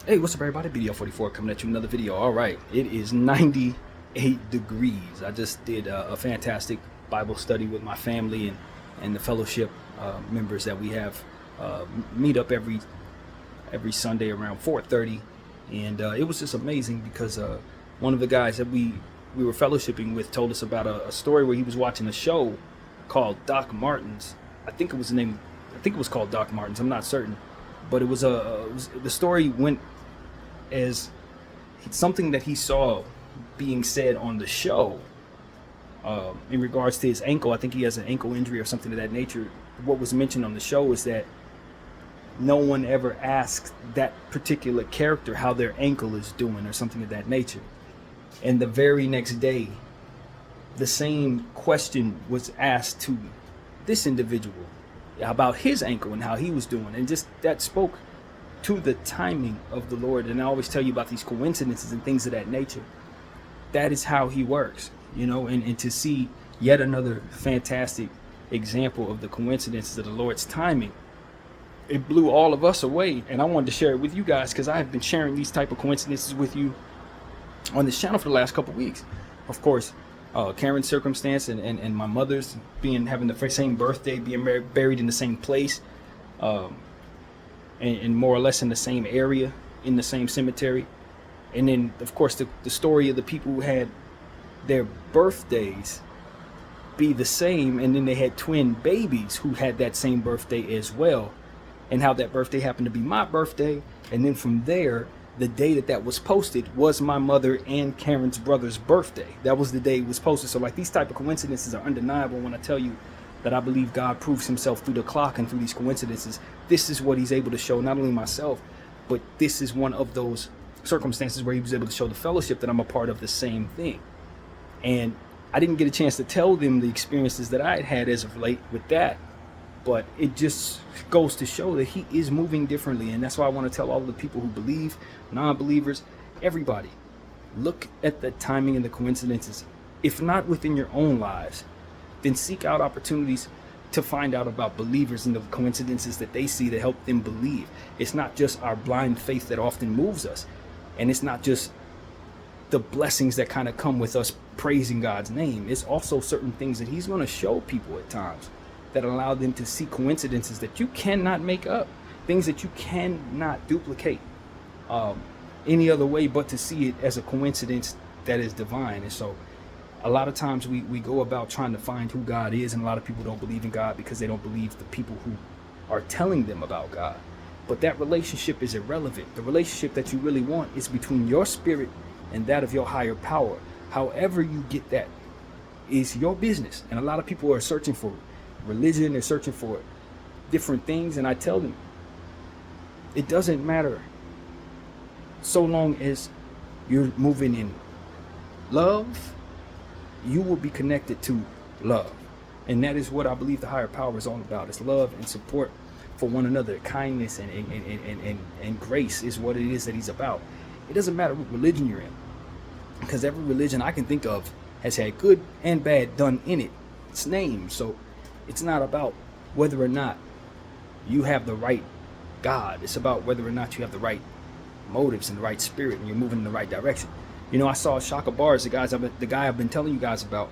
Hey, what's up, everybody? BDF 44 coming at you with another video. All right, it is 98 degrees. I just did a fantastic Bible study with my family and the fellowship members that we have meet up every Sunday around 4:30, and it was just amazing because one of the guys that we were fellowshipping with told us about a story where he was watching a show called Doc Martens. I think it was the name. I think it was called Doc Martens. I'm not certain, but the story went as something that he saw being said on the show in regards to his ankle. I think he has an ankle injury or something of that nature. What was mentioned on the show is that no one ever asked that particular character how their ankle is doing or something of that nature. And the very next day, the same question was asked to this individual about his ankle and how he was doing. And just that spoke to the timing of the Lord. And I always tell you about these coincidences and things of that nature. That is how he works, and to see yet another fantastic example of the coincidences of the Lord's timing, it blew all of us away. And I wanted to share it with you guys because I have been sharing these type of coincidences with you on this channel for the last couple of weeks. Of course, Karen's circumstance and my mother's having the same birthday, being buried in the same place, and more or less in the same area, in the same cemetery. And then, of course, the story of the people who had their birthdays be the same, and then they had twin babies who had that same birthday as well, and how that birthday happened to be my birthday. And then from there, the day that was posted was my mother and Karen's brother's birthday. That was the day it was posted. So like, these type of coincidences are undeniable when I tell you that I believe God proves himself through the clock and through these coincidences. This is what he's able to show not only myself, but this is one of those circumstances where he was able to show the fellowship that I'm a part of the same thing. And I didn't get a chance to tell them the experiences that I had had as of late with that, but it just goes to show that he is moving differently. And that's why I want to tell all of the people who believe, non-believers, everybody, look at the timing and the coincidences. If not within your own lives, then seek out opportunities to find out about believers and the coincidences that they see to help them believe. It's not just our blind faith that often moves us, and it's not just the blessings that kind of come with us praising God's name. It's also certain things that he's going to show people at times that allow them to see coincidences that you cannot make up, things that you cannot duplicate any other way but to see it as a coincidence that is divine. And so a lot of times we go about trying to find who God is, and a lot of people don't believe in God because they don't believe the people who are telling them about God. But that relationship is irrelevant. The relationship that you really want is between your spirit and that of your higher power. However you get that is your business. And a lot of people are searching for religion, they're searching for different things, and I tell them it doesn't matter so long as you're moving in love. You will be connected to love, and that is what I believe the higher power is all about. It's love and support for one another. Kindness and grace is what it is that he's about. It doesn't matter what religion you're in, because every religion I can think of has had good and bad done in it. Its name. So it's not about whether or not you have the right God. It's about whether or not you have the right motives and the right spirit, and you're moving in the right direction. I saw Shaka Bars, the guy I've been telling you guys about.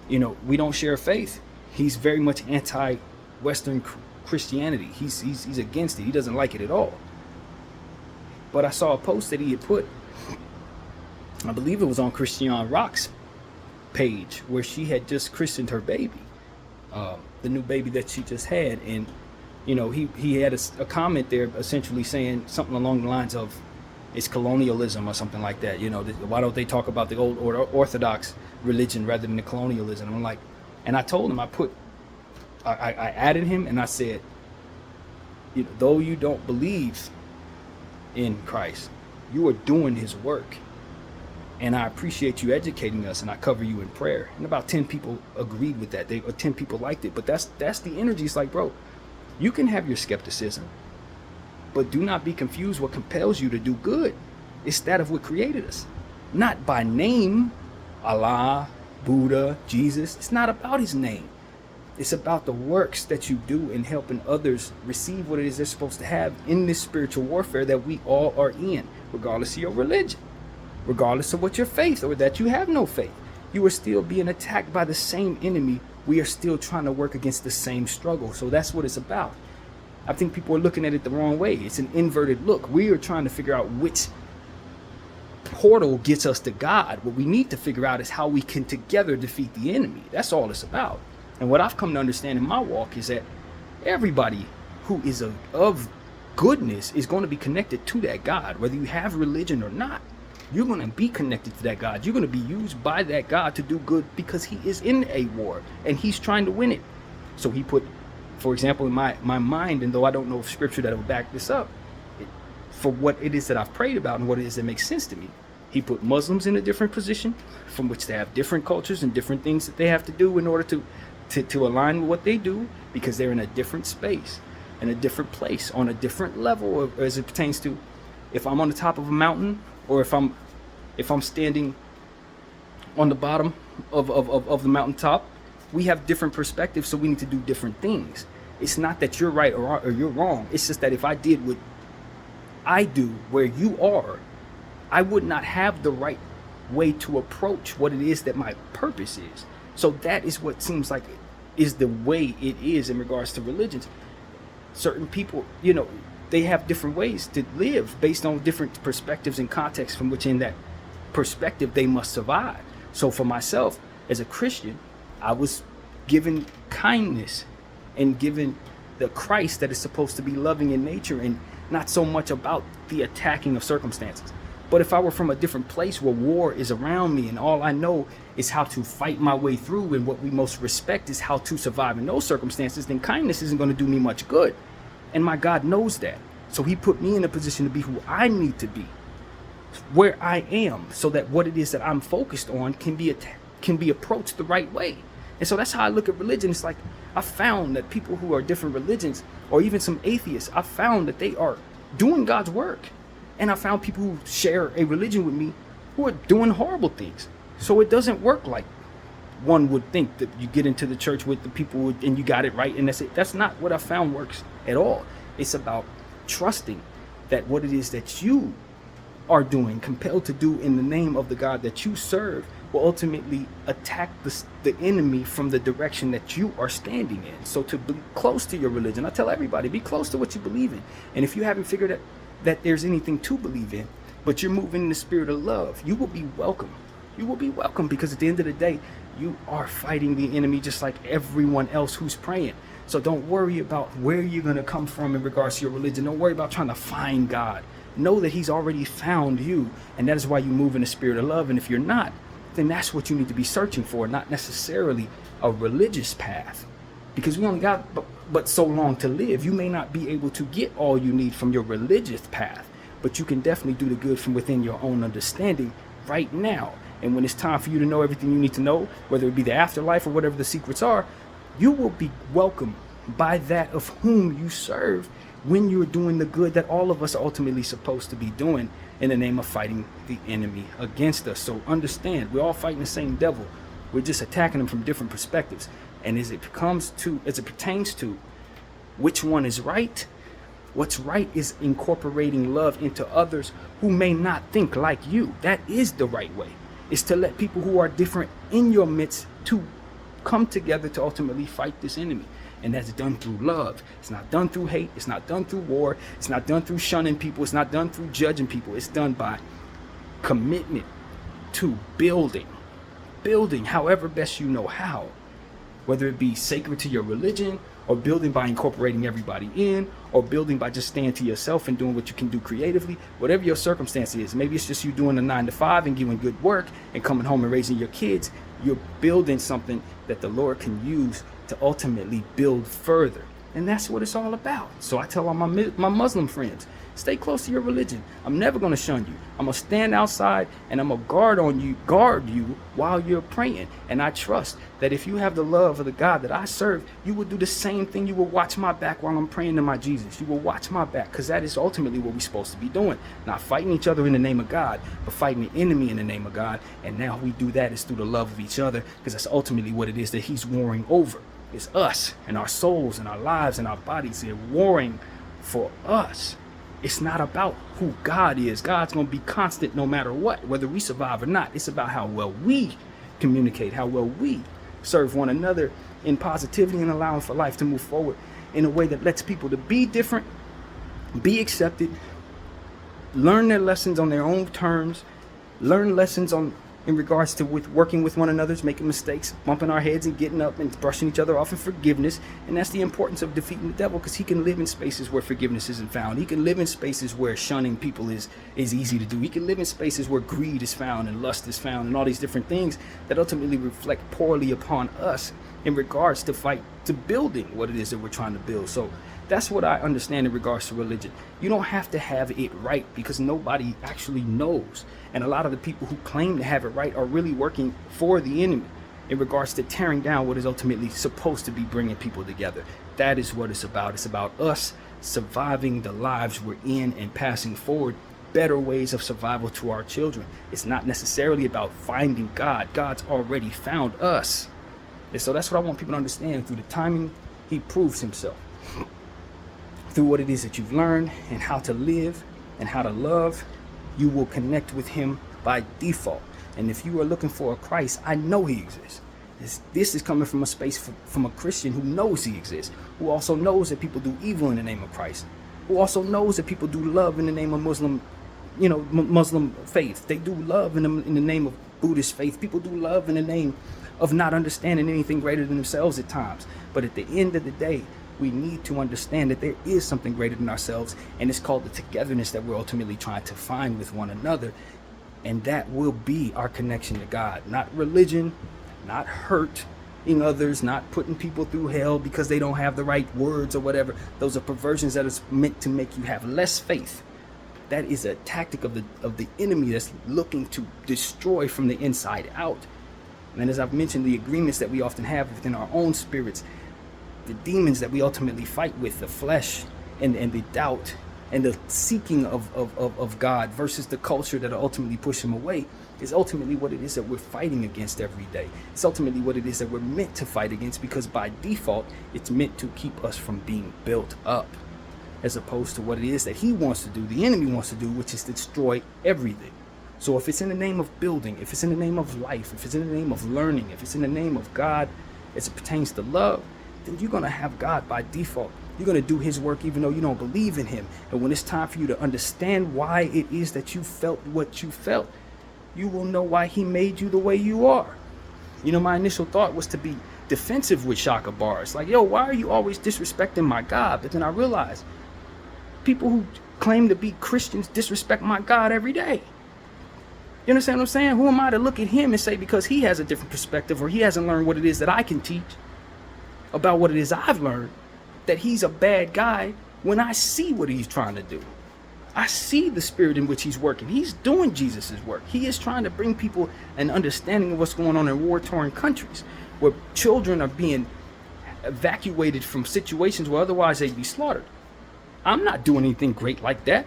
We don't share faith. He's very much anti-Western Christianity. He's against it. He doesn't like it at all. But I saw a post that he had put, I believe it was on Christian Rock's page, where she had just christened her baby, the new baby that she just had. And he had a comment there essentially saying something along the lines of, it's colonialism or something like that. Why don't they talk about the old Orthodox religion rather than the colonialism? And I'm like, and I told him, I added him, and I said, though you don't believe in Christ, you are doing his work, and I appreciate you educating us, and I cover you in prayer. And about 10 people agreed with that. 10 people liked it. But that's the energy. It's like, bro, you can have your skepticism, but do not be confused. What compels you to do good is that of what created us, not by name, Allah, Buddha, Jesus. It's not about his name. It's about the works that you do in helping others receive what it is they're supposed to have in this spiritual warfare that we all are in, regardless of your religion, regardless of what your faith or that you have no faith. You are still being attacked by the same enemy. We are still trying to work against the same struggle. So that's what it's about. I think people are looking at it the wrong way. It's an inverted look. We are trying to figure out which portal gets us to God. What we need to figure out is how we can together defeat the enemy. That's all it's about. And what I've come to understand in my walk is that everybody who is of goodness is going to be connected to that God, whether you have religion or not. You're going to be connected to that God. You're going to be used by that God to do good because he is in a war and he's trying to win it. So he put, for example, in my mind, and though I don't know of scripture that will back this up, for what it is that I've prayed about and what it is that makes sense to me, he put Muslims in a different position from which they have different cultures and different things that they have to do in order to align with what they do, because they're in a different space, in a different place, on a different level as it pertains to if I'm on the top of a mountain or if I'm standing on the bottom of the mountaintop. We have different perspectives, so we need to do different things. It's not that you're right or you're wrong. It's just that if I did what I do where you are, I would not have the right way to approach what it is that my purpose is. So that is what seems like is the way it is in regards to religions. Certain people, they have different ways to live based on different perspectives and contexts from which in that perspective they must survive. So for myself as a Christian, I was given kindness and given the Christ that is supposed to be loving in nature and not so much about the attacking of circumstances. But if I were from a different place where war is around me and all I know is how to fight my way through, and what we most respect is how to survive in those circumstances, then kindness isn't going to do me much good. And my God knows that. So he put me in a position to be who I need to be, where I am, so that what it is that I'm focused on can be approached the right way. And so that's how I look at religion. It's like I found that people who are different religions, or even some atheists, I found that they are doing God's work. And I found people who share a religion with me who are doing horrible things. So it doesn't work like one would think, that you get into the church with the people and you got it right and that's it. That's not what I found works at all. It's about trusting that what it is that you are doing, compelled to do in the name of the God that you serve, will ultimately attack the enemy from the direction that you are standing in. So to be close to your religion, I tell everybody, be close to what you believe in. And if you haven't figured out that there's anything to believe in, but you're moving in the spirit of love, you will be welcome. You will be welcome, because at the end of the day, you are fighting the enemy just like everyone else who's praying. So don't worry about where you're going to come from in regards to your religion. Don't worry about trying to find God. Know that he's already found you, and that is why you move in the spirit of love. And if you're not, then that's what you need to be searching for, not necessarily a religious path, because we only got but so long to live. You may not be able to get all you need from your religious path, but you can definitely do the good from within your own understanding right now. And when it's time for you to know everything you need to know, whether it be the afterlife or whatever the secrets are, you will be welcomed by that of whom you serve when you're doing the good that all of us are ultimately supposed to be doing in the name of fighting the enemy against us. So understand, we're all fighting the same devil. We're just attacking him from different perspectives. And as it pertains to which one is right, what's right is incorporating love into others who may not think like you. That is the right way. It's to let people who are different in your midst to come together to ultimately fight this enemy. And that's done through love. It's not done through hate. It's not done through war. It's not done through shunning people. It's not done through judging people. It's done by commitment to building however best you know how. Whether it be sacred to your religion, or building by incorporating everybody in, or building by just staying to yourself and doing what you can do creatively, whatever your circumstance is. Maybe it's just you doing a 9-to-5 and doing good work and coming home and raising your kids. You're building something that the Lord can use to ultimately build further. And that's what it's all about. So I tell all my Muslim friends, stay close to your religion. I'm never going to shun you. I'm going to stand outside and I'm going to guard you while you're praying. And I trust that if you have the love of the God that I serve, you will do the same thing. You will watch my back while I'm praying to my Jesus. You will watch my back, because that is ultimately what we're supposed to be doing. Not fighting each other in the name of God, but fighting the enemy in the name of God. And now we do that is through the love of each other, because that's ultimately what it is that he's warring over. It's us and our souls and our lives and our bodies. They're warring for us. It's not about who God is. God's going to be constant no matter what, whether we survive or not. It's about how well we communicate, how well we serve one another in positivity and allowing for life to move forward in a way that lets people to be different, be accepted, learn their lessons on their own terms, learn lessons in regards to working with one another, making mistakes, bumping our heads and getting up and brushing each other off in forgiveness. And that's the importance of defeating the devil, because he can live in spaces where forgiveness isn't found. He can live in spaces where shunning people is easy to do. He can live in spaces where greed is found and lust is found and all these different things that ultimately reflect poorly upon us in regards to building what it is that we're trying to build. So that's what I understand in regards to religion. You don't have to have it right, because nobody actually knows. And a lot of the people who claim to have it right are really working for the enemy in regards to tearing down what is ultimately supposed to be bringing people together. That is what it's about. It's about us surviving the lives we're in and passing forward better ways of survival to our children. It's not necessarily about finding God. God's already found us. And so that's what I want people to understand. Through the timing, he proves himself. Through what it is that you've learned and how to live and how to love, you will connect with him by default. And if you are looking for a Christ, I know he exists. This is coming from a space from a Christian who knows he exists, who also knows that people do evil in the name of Christ, who also knows that people do love in the name of Muslim faith. They do love in the name of Buddhist faith. People do love in the name of not understanding anything greater than themselves at times. But at the end of the day, we need to understand that there is something greater than ourselves, and it's called the togetherness that we're ultimately trying to find with one another. And that will be our connection to God, not religion, not hurting others, not putting people through hell because they don't have the right words or whatever. Those are perversions that is meant to make you have less faith. That is a tactic of the enemy that's looking to destroy from the inside out. And as I've mentioned, the agreements that we often have within our own spirits, the demons that we ultimately fight with, the flesh and the doubt and the seeking of God versus the culture that ultimately push him away, is ultimately what it is that we're fighting against every day. It's ultimately what it is that we're meant to fight against, because by default, it's meant to keep us from being built up, as opposed to what it is that he wants to do, the enemy wants to do, which is to destroy everything. So if it's in the name of building, if it's in the name of life, if it's in the name of learning, if it's in the name of God as it pertains to love, then you're going to have God by default. You're going to do his work even though you don't believe in him. And when it's time for you to understand why it is that you felt what you felt, you will know why he made you the way you are. You know, my initial thought was to be defensive with Shaka bars. Like, yo, why are you always disrespecting my God? But then I realized people who claim to be Christians disrespect my God every day. You understand what I'm saying? Who am I to look at him and say, because he has a different perspective or he hasn't learned what it is that I can teach about what it is I've learned, that he's a bad guy when I see what he's trying to do? I see the spirit in which he's working. He's doing Jesus's work. He is trying to bring people an understanding of what's going on in war-torn countries, where children are being evacuated from situations where otherwise they'd be slaughtered. I'm not doing anything great like that,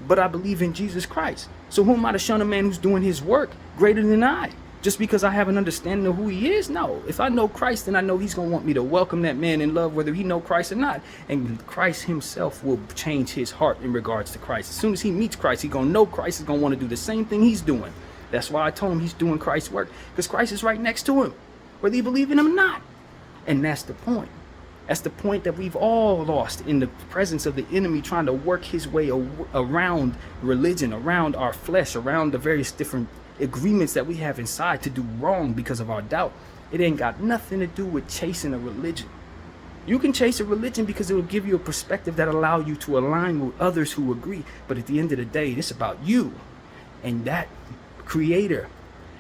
but I believe in Jesus Christ. So who am I to shun a man who's doing his work greater than I? Just because I have an understanding of who he is? No. If I know Christ, then I know he's going to want me to welcome that man in love, whether he know Christ or not. And Christ himself will change his heart in regards to Christ. As soon as he meets Christ, he's going to know Christ is going to want to do the same thing he's doing. That's why I told him he's doing Christ's work, because Christ is right next to him, whether you believe in him or not. And that's the point. That's the point that we've all lost in the presence of the enemy trying to work his way around religion, around our flesh, around the various different agreements that we have inside to do wrong because of our doubt. It ain't got nothing to do with chasing a religion. You can chase a religion because it will give you a perspective that allow you to align with others who agree. But at the end of the day, it's about you and that creator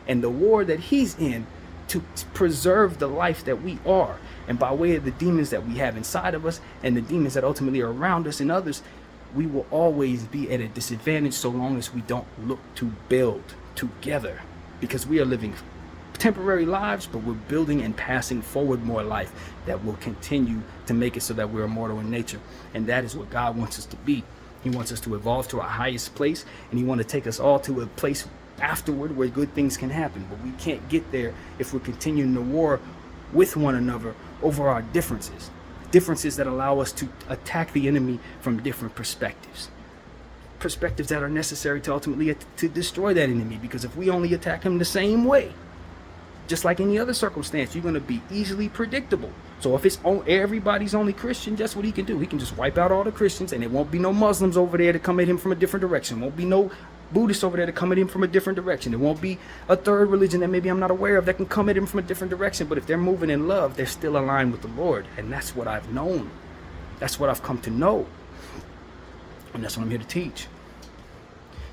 and the war that he's in to preserve the life that we are. And by way of the demons that we have inside of us and the demons that ultimately are around us and others, we will always be at a disadvantage so long as we don't look to build together, because we are living temporary lives, but we're building and passing forward more life that will continue to make it so that we're immortal in nature. And that is what God wants us to be. He wants us to evolve to our highest place, and he wants to take us all to a place afterward where good things can happen. But we can't get there if we're continuing the war with one another over our differences. Differences that allow us to attack the enemy from different perspectives. Perspectives that are necessary to ultimately to destroy that enemy, because if we only attack him the same way, just like any other circumstance, you're going to be easily predictable. So if everybody's only Christian, guess what he can do? He can just wipe out all the Christians, and there won't be no Muslims over there to come at him from a different direction. There won't be no Buddhists over there to come at him from a different direction. There won't be a third religion that maybe I'm not aware of that can come at him from a different direction. But if they're moving in love, they're still aligned with the Lord. And that's what I've known. That's what I've come to know. And that's what I'm here to teach.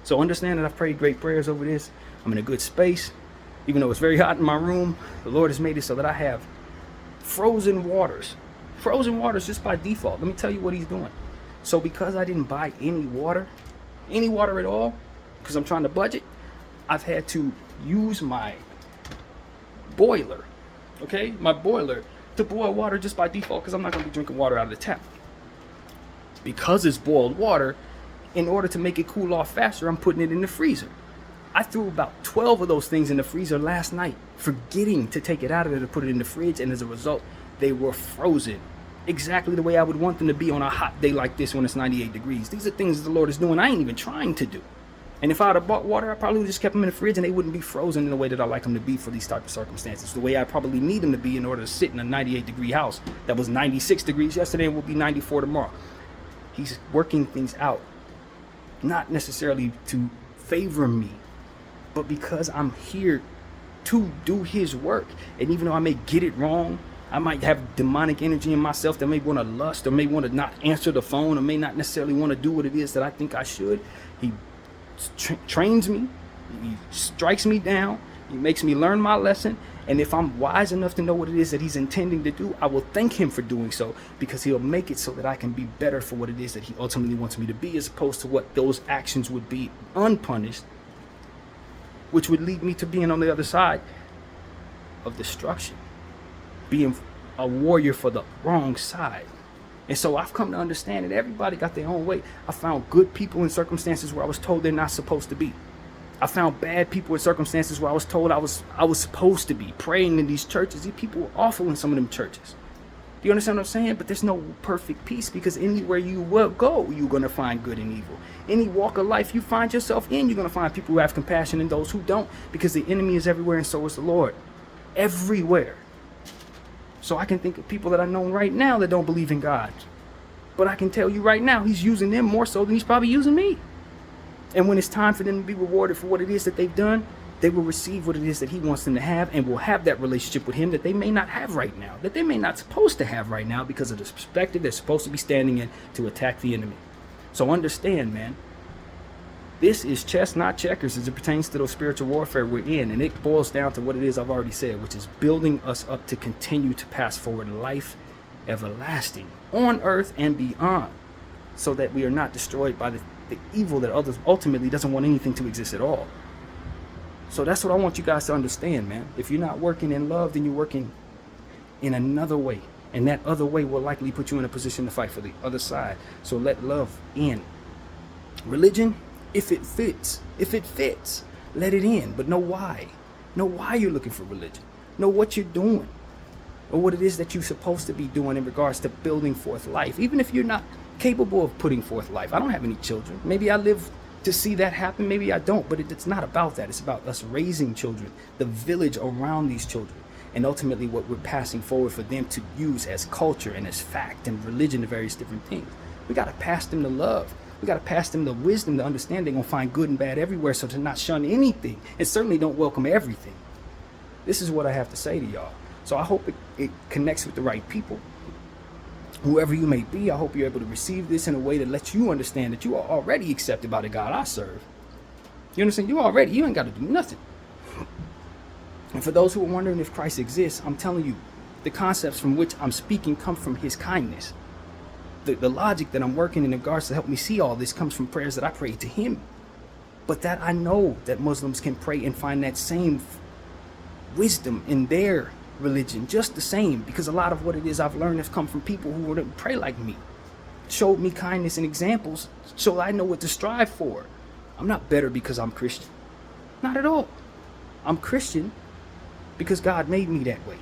So understand that I've prayed great prayers over this. I'm in a good space. Even though it's very hot in my room, the Lord has made it so that I have frozen waters. Frozen waters just by default. Let me tell you what he's doing. So because I didn't buy any water at all, because I'm trying to budget, I've had to use my boiler, okay? My boiler to boil water just by default, because I'm not going to be drinking water out of the tap. Because it's boiled water, in order to make it cool off faster, I'm putting it in the freezer. I threw about 12 of those things in the freezer last night, forgetting to take it out of there to put it in the fridge, and as a result, they were frozen. Exactly the way I would want them to be on a hot day like this when it's 98 degrees. These are things the Lord is doing I ain't even trying to do. And if I had bought water, I probably would have just kept them in the fridge and they wouldn't be frozen in the way that I like them to be for these type of circumstances. The way I probably need them to be in order to sit in a 98 degree house that was 96 degrees yesterday and will be 94 tomorrow. He's working things out, not necessarily to favor me, but because I'm here to do his work. And even though I may get it wrong, I might have demonic energy in myself that may want to lust or may want to not answer the phone or may not necessarily want to do what it is that I think I should. He trains me, he strikes me down, he makes me learn my lesson, and if I'm wise enough to know what it is that he's intending to do, I will thank him for doing so, because he'll make it so that I can be better for what it is that he ultimately wants me to be, as opposed to what those actions would be unpunished, which would lead me to being on the other side of destruction, being a warrior for the wrong side. And so I've come to understand that everybody got their own way. I found good people in circumstances where I was told they're not supposed to be. I found bad people in circumstances where I was told I was supposed to be. Praying in these churches, these people were awful in some of them churches. Do you understand what I'm saying? But there's no perfect peace, because anywhere you will go, you're going to find good and evil. Any walk of life you find yourself in, you're going to find people who have compassion and those who don't, because the enemy is everywhere and so is the Lord. Everywhere. So I can think of people that I know right now that don't believe in God. But I can tell you right now, he's using them more so than he's probably using me. And when it's time for them to be rewarded for what it is that they've done, they will receive what it is that he wants them to have, and will have that relationship with him that they may not have right now, that they may not supposed to have right now, because of the perspective they're supposed to be standing in to attack the enemy. So understand, man, this is chess, not checkers, as it pertains to those spiritual warfare we're in. And it boils down to what it is I've already said, which is building us up to continue to pass forward life everlasting on earth and beyond, so that we are not destroyed by the evil that others ultimately doesn't want anything to exist at all. So that's what I want you guys to understand, man. If you're not working in love, then you're working in another way. And that other way will likely put you in a position to fight for the other side. So let love in. Religion, if it fits, let it in. But know why. Know why you're looking for religion. Know what you're doing, or what it is that you're supposed to be doing in regards to building forth life. Even if you're not capable of putting forth life. I don't have any children. Maybe I live to see that happen. Maybe I don't. But it's not about that. It's about us raising children, the village around these children, and ultimately what we're passing forward for them to use as culture and as fact and religion and various different things. We got to pass them the love. We got to pass them the wisdom, the understanding. They're going to find good and bad everywhere, so to not shun anything, and certainly don't welcome everything. This is what I have to say to y'all. So I hope it connects with the right people. Whoever you may be, I hope you're able to receive this in a way that lets you understand that you are already accepted by the God I serve. You understand? You ain't got to do nothing. And for those who are wondering if Christ exists, I'm telling you, the concepts from which I'm speaking come from his kindness. The logic that I'm working in regards to help me see all this comes from prayers that I prayed to him. But that I know that Muslims can pray and find that same wisdom in their religion just the same, because a lot of what it is I've learned has come from people who wouldn't pray like me, showed me kindness and examples, so I know what to strive for. I'm not better because I'm Christian. Not at all. I'm Christian because God made me that way.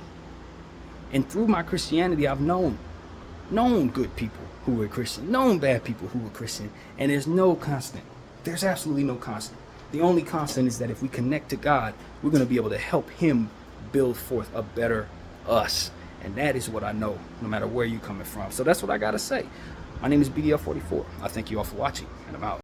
And through my Christianity, I've known good people who were Christian, known bad people who were Christian, and there's no constant. There's absolutely no constant. The only constant is that if we connect to God, we're going to be able to help him build forth a better us. And that is what I know, no matter where you're coming from. So that's what I got to say. My name is BDF 44. I thank you all for watching, and I'm out.